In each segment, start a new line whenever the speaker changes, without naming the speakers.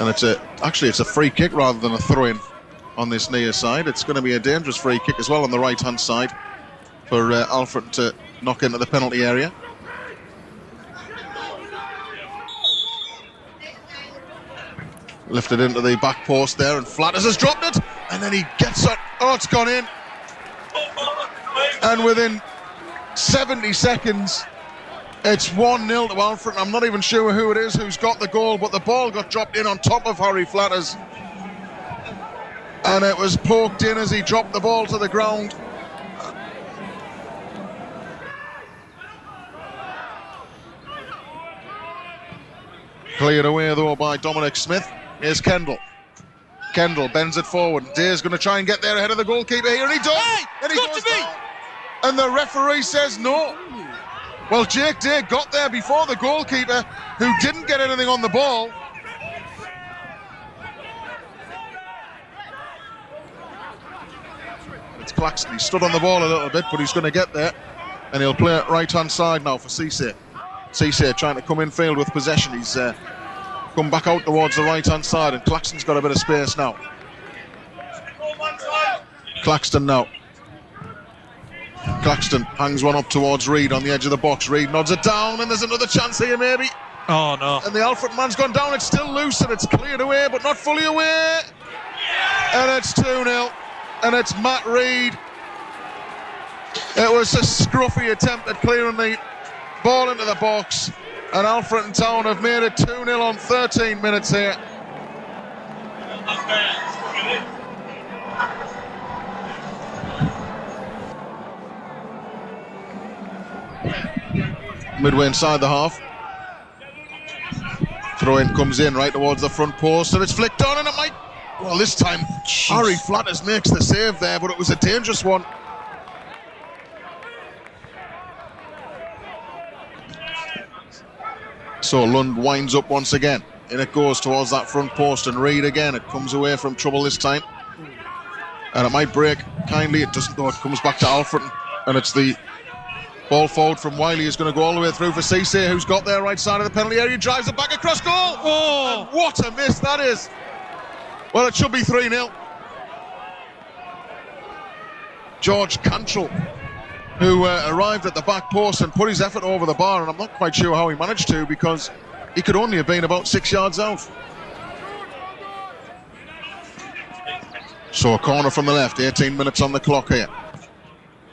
And actually it's a free kick rather than a throw-in on this near side. It's going to be a dangerous free kick as well on the right-hand side for Alfreton to knock into the penalty area. Lifted into the back post there, and Flatters has dropped it, and then he gets it. Oh, it's gone in. And within 70 seconds, it's 1-0 to Alfreton. I'm not even sure who it is who's got the goal, but the ball got dropped in on top of Harry Flatters. And it was poked in as he dropped the ball to the ground. Cleared away, though, by Dominic Smith. Here's Kendall. Kendall bends it forward. Day's going to try and get there ahead of the goalkeeper here, and he does.
Hey,
and he goes down. And the referee says no. Well, Jake Day got there before the goalkeeper, who didn't get anything on the ball. It's Claxton. He stood on the ball a little bit, but he's going to get there. And he'll play it right-hand side now for Cisse. Cisse trying to come in field with possession. He's come back out towards the right-hand side, and Claxton's got a bit of space now. Claxton now. Claxton hangs one up towards Reid on the edge of the box. Reid nods it down, and there's another chance here maybe.
Oh no.
And the Alfreton man's gone down. It's still loose, and it's cleared away, but not fully away. And it's 2-0, and it's Matt Reid. It was a scruffy attempt at clearing the ball into the box, and Alfreton Town have made it 2-0 on 13 minutes here. Midway inside the half. Throw-in comes in right towards the front post, and it's flicked on, and it might... Well, this time, Harry Flatters makes the save there, but it was a dangerous one. So Lund winds up once again, and it goes towards that front post, and Reid again. It comes away from trouble this time, and it might break kindly. It doesn't, though. It comes back to Alfreton, and it's the ball forward from Wiley is going to go all the way through for Cisse, who's got there right side of the penalty area. He drives it back across goal. Oh, and what a miss that is. Well, it should be 3-0. George Cantrell, who arrived at the back post and put his effort over the bar, and I'm not quite sure how he managed to, because he could only have been about 6 yards out. So a corner from the left, 18 minutes on the clock here.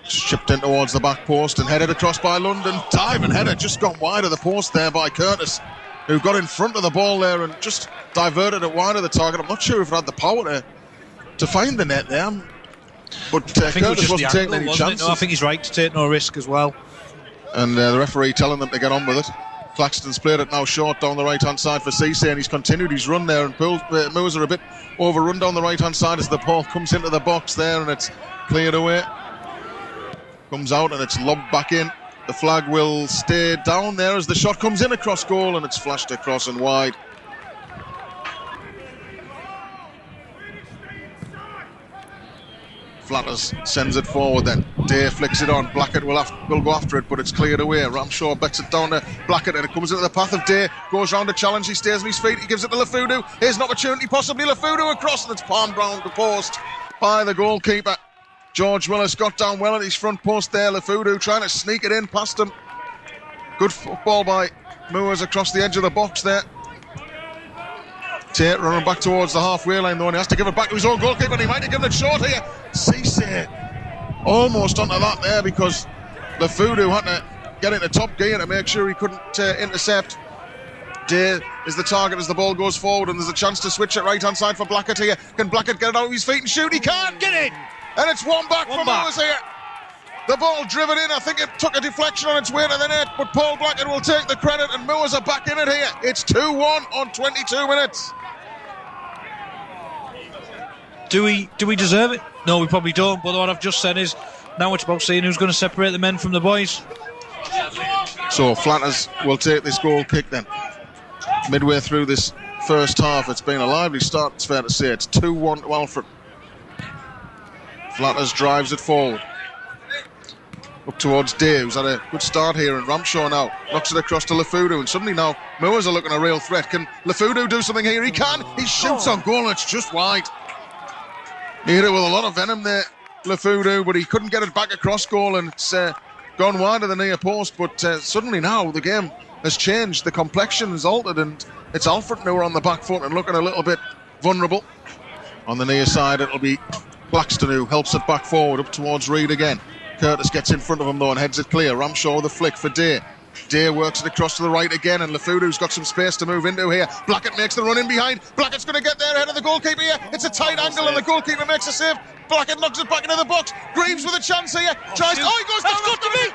Chipped in towards the back post and headed across by London. Diving header, just gone wide of the post there by Curtis, who got in front of the ball there and just diverted it wide of the target. I'm not sure if it had the power to find the net there. But
I think
Curtis wasn't taking any chances.
No, I think he's right to take no risk as well.
And the referee telling them to get on with it. Claxton's played it now short down the right-hand side for Cisse, and he's continued his run there, and Moors are a bit overrun down the right-hand side as the ball comes into the box there, and it's cleared away. Comes out and it's lobbed back in. The flag will stay down there as the shot comes in across goal, and it's flashed across and wide. Flatters sends it forward then. Day flicks it on. Blackett will go after it, but it's cleared away. Ramshaw bets it down to Blackett, and it comes into the path of Day. Goes round the challenge. He stays on his feet. He gives it to Lafudu. Here's an opportunity, possibly Lafudu across, and it's palmed round the post by the goalkeeper. George Willis got down well at his front post there. Lafudu trying to sneak it in past him. Good football by Moors across the edge of the box there. Tate running back towards the halfway line, though, and he has to give it back to his own goalkeeper, and he might have given it short here. Cisse almost onto that there, because Lafudu had to get into top gear to make sure he couldn't intercept. Day is the target as the ball goes forward, and there's a chance to switch it right hand side for Blackett here. Can Blackett get it out of his feet and shoot? He can't get it, and it's one back from Moors here. The ball driven in. I think it took a deflection on its way to the net, but Paul Blackett will take the credit, and Moors are back in it here. It's 2-1 on 22 minutes.
Do we deserve it? No, we probably don't, but what I've just said is now it's about seeing who's going to separate the men from the boys.
So Flatters will take this goal kick then. Midway through this first half, it's been a lively start, it's fair to say. It's 2-1 to Alfred. Flatters drives it forward. up towards Day, who's had a good start here, and Ramshaw now knocks it across to Lefudu, and suddenly now Moors are looking a real threat. Can Lefudu do something here? He can. He shoots on goal, and it's just wide. He hit it with a lot of venom there, Lefudu, but he couldn't get it back across goal, and it's gone wide of the near post. But suddenly now the game has changed. The complexion has altered, and it's Alfreton who are on the back foot and looking a little bit vulnerable. On the near side, it'll be Blackston who helps it back forward up towards Reid again. Curtis gets in front of him though and heads it clear. Ramshaw with a flick for Day. Day works it across to the right again, and Lefudu's got some space to move into here. Blackett makes the run in behind. Blackett's going to get there ahead of the goalkeeper here. It's a tight angle and the goalkeeper makes a save. Blackett knocks it back into the box. Greaves with a chance here. Tries. He goes down.
That's got to be.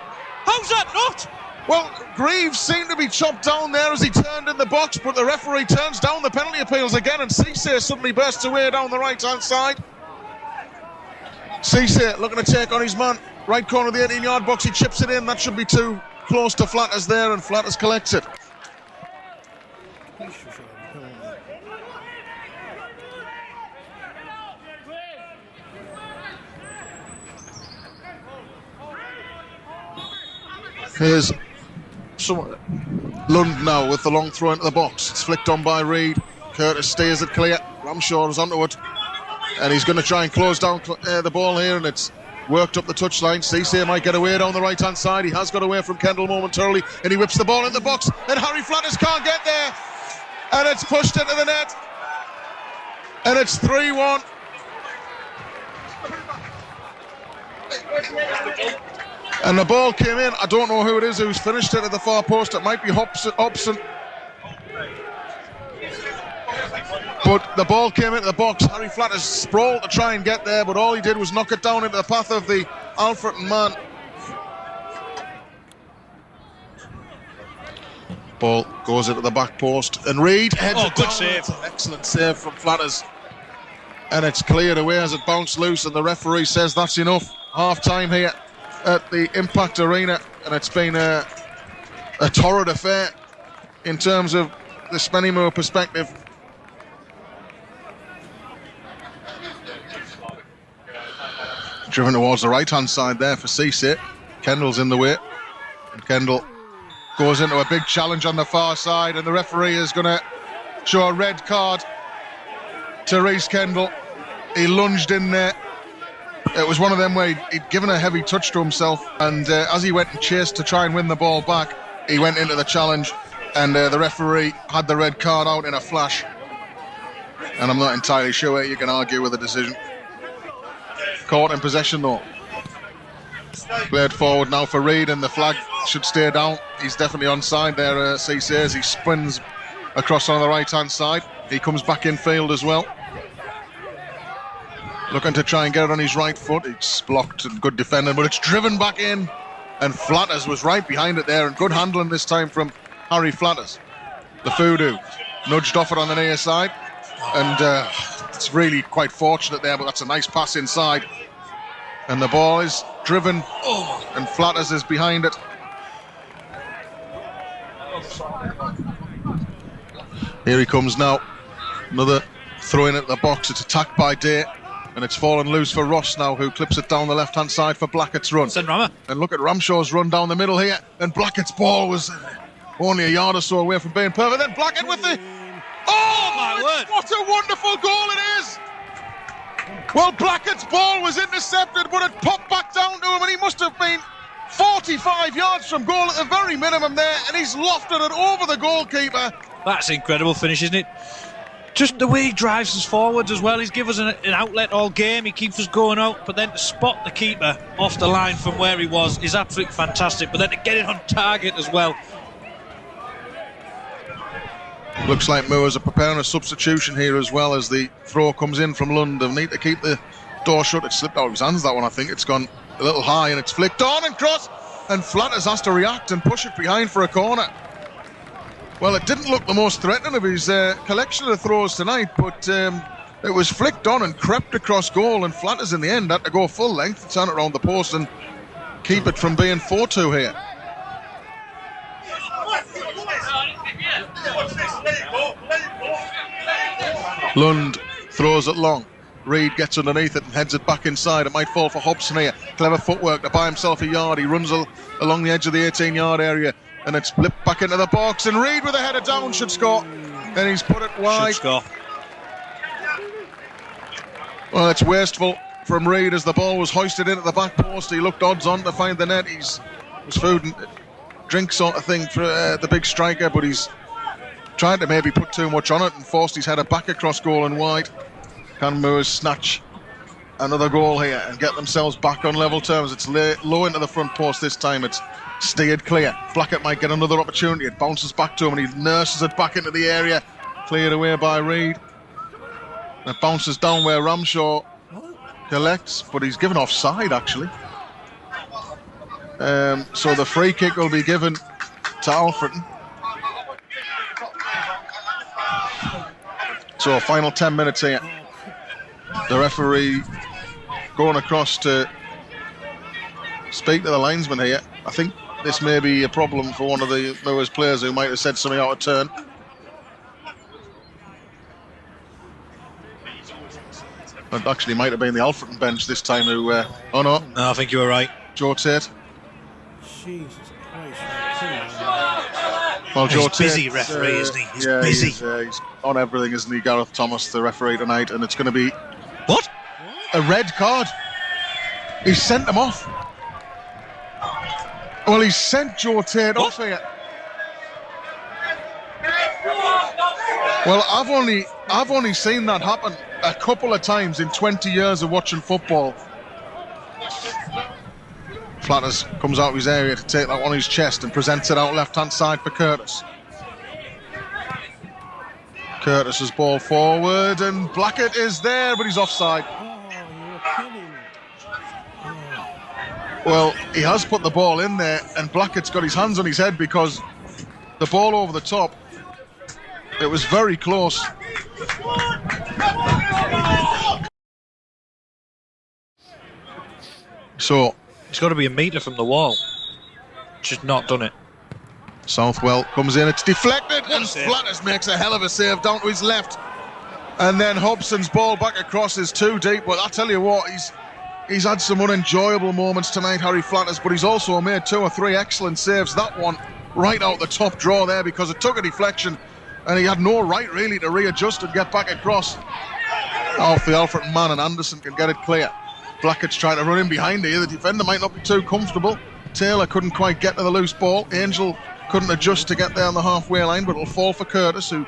How's that not?
Well, Greaves seemed to be chopped down there as he turned in the box, but the referee turns down the penalty appeals again, and Cisse suddenly bursts away down the right-hand side. Cisse looking to take on his man. Right corner of the 18-yard box, he chips it in. That should be too close to Flatters there, and Flatters collects it. Here's Lund now with the long throw into the box. It's flicked on by Reid. Curtis stays it clear. Ramshaw is onto it, and he's going to try and close down the ball here, and it's worked up the touchline. Cisse might get away down the right-hand side. He has got away from Kendall momentarily, and he whips the ball in the box, and Harry Flatters can't get there, and it's pushed into the net, and it's 3-1. And the ball came in. I don't know who it is who's finished it at the far post. It might be Hobson. But the ball came into the box. Harry Flatters sprawled to try and get there, but all he did was knock it down into the path of the Alfreton man. Ball goes into the back post, and Reid heads it
good
down.
save.
It's an excellent save from Flatters. And it's cleared away as it bounced loose, and the referee says that's enough. Half time here at the Impact Arena, and it's been a torrid affair in terms of the Spennymoor perspective. Driven towards the right hand side there for Cisse. Kendall's in the way, and Kendall goes into a big challenge on the far side, and the referee is going to show a red card to Reece Kendall. He lunged in there. It was one of them where he'd given a heavy touch to himself, and as he went and chased to try and win the ball back, he went into the challenge, and the referee had the red card out in a flash. And I'm not entirely sure you can argue with the decision. Caught in possession though. Played forward now for Reid, and the flag should stay down. He's definitely onside there, Cisse, as he spins across on the right hand side. He comes back in field as well, looking to try and get it on his right foot. It's blocked and good defending, but it's driven back in, and Flatters was right behind it there, and good handling this time from Harry Flatters. Lefudu nudged off it on the near side, and it's really quite fortunate there, but that's a nice pass inside, and the ball is driven, and Flatters is behind it. Here he comes now, another throw in at the box. It's attacked by Day, and it's fallen loose for Ross now, who clips it down the left-hand side for Blackett's run. And look at Ramshaw's run down the middle here, and Blackett's ball was only a yard or so away from being perfect. Then Blackett with the... Oh my word! What a wonderful goal it is! Well, Blackett's ball was intercepted, but it popped back down to him, and he must have been 45 yards from goal at the very minimum there, and he's lofted it over the goalkeeper.
That's incredible finish, isn't it? Just the way he drives us forwards as well. He's given us an outlet all game. He keeps us going out, but then to spot the keeper off the line from where he was is absolutely fantastic. But then to get it on target as well.
Looks like Moors are preparing a substitution here as well, as the throw comes in from London. Need to keep the door shut. It slipped out of his hands, that one, I think. It's gone a little high, and it's flicked on and cross, and Flatters has to react and push it behind for a corner. Well, it didn't look the most threatening of his collection of throws tonight, but it was flicked on and crept across goal, and Flatters in the end had to go full length to turn it around the post and keep it from being 4-2 here. Lund throws it long. Reid gets underneath it and heads it back inside. It might fall for Hobson here. Clever footwork to buy himself a yard. He runs along the edge of the 18-yard area, and it's blipped back into the box. And Reid with a header down should score. And he's put it wide.
Should score.
Well, it's wasteful from Reid as the ball was hoisted in at the back post. He looked odds on to find the net. It was food and drink sort of thing for the big striker, but he's tried to maybe put too much on it and forced his header back across goal and wide. Can Moors snatch another goal here and get themselves back on level terms? It's low into the front post this time. It's steered clear. Blackett might get another opportunity. It bounces back to him and he nurses it back into the area. Cleared away by Reid. It bounces down where Ramshaw collects, but he's given offside actually. So the free kick will be given to Alfreton. So final 10 minutes here. The referee going across to speak to the linesman here. I think this may be a problem for one of the Moors players who might have said something out of turn. It actually might have been the Alfreton bench this time who... oh no.
No, I think you were right.
Joe Tate.
Jesus Christ.
Well, Joe
He's busy
Tate,
referee, isn't he? He's
yeah,
busy.
He's on everything, isn't he, Gareth Thomas, the referee tonight, and it's going to be...
What?
A red card. He sent him off. Well, he sent Joe Tate off here. Well, I've only seen that happen a couple of times in 20 years of watching football. Flatters comes out of his area to take that on his chest and presents it out left-hand side for Curtis. Curtis's ball forward and Blackett is there, but he's offside. Well, he has put the ball in there and Blackett's got his hands on his head because the ball over the top, it was very close. So
It's got to be a metre from the wall. Just not done it.
Southwell comes in, it's deflected and
save.
Flatters makes a hell of a save down to his left. And then Hobson's ball back across is too deep, but I tell you what, he's had some unenjoyable moments tonight, Harry Flatters, but he's also made 2 or 3 excellent saves. That one right out the top draw there because it took a deflection and he had no right really to readjust and get back across off the Alfreton man, and Anderson can get it clear. Blackett's trying to run in behind here. The defender might not be too comfortable. Taylor couldn't quite get to the loose ball. Angel couldn't adjust to get there on the halfway line, but it'll fall for Curtis, who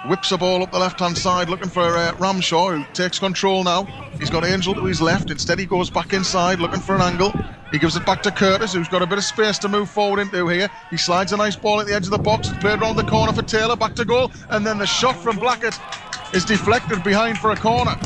whips the ball up the left-hand side looking for Ramshaw, who takes control now. He's got Angel to his left. Instead he goes back inside looking for an angle. He gives it back to Curtis, who's got a bit of space to move forward into here. He slides a nice ball at the edge of the box. It's played around the corner for Taylor, back to goal, and then the shot from Blackett is deflected behind for a corner.